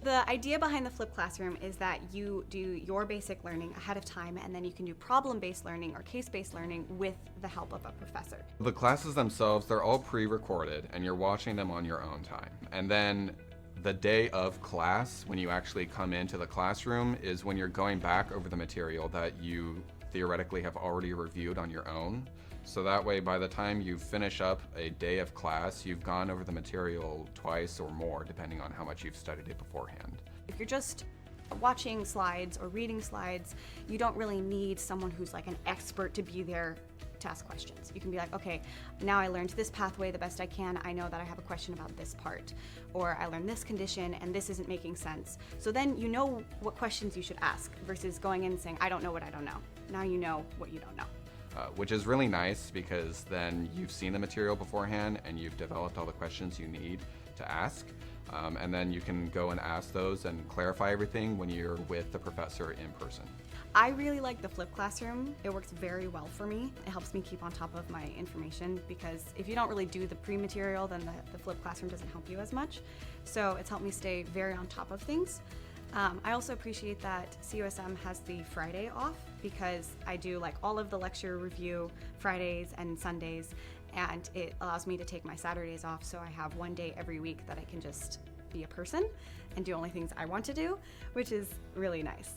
The idea behind the flipped classroom is that you do your basic learning ahead of time, and then you can do problem-based learning or case-based learning with the help of a professor. The classes themselves, they're all pre-recorded and you're watching them on your own time. And then the day of class, when you actually come into the classroom, is when you're going back over the material that you theoretically have already reviewed on your own. So that way, by the time you finish up a day of class, you've gone over the material twice or more, depending on how much you've studied it beforehand. If you're just watching slides or reading slides, you don't really need someone who's like an expert to be there to ask questions. You can be like, okay, now I learned this pathway the best I can. I know that I have a question about this part, or I learned this condition and this isn't making sense. So then you know what questions you should ask versus going in and saying, I don't know what I don't know. Now you know what you don't know. Which is really nice because then you've seen the material beforehand and you've developed all the questions you need to ask. And then you can go and ask those and clarify everything when you're with the professor in person. I really like the flipped classroom. It works very well for me. It helps me keep on top of my information because if you don't really do the pre-material, then the flipped classroom doesn't help you as much. So it's helped me stay very on top of things. I also appreciate that CUSM has the Friday off because I do like all of the lecture review Fridays and Sundays, and it allows me to take my Saturdays off, so I have one day every week that I can just be a person and do only things I want to do, which is really nice.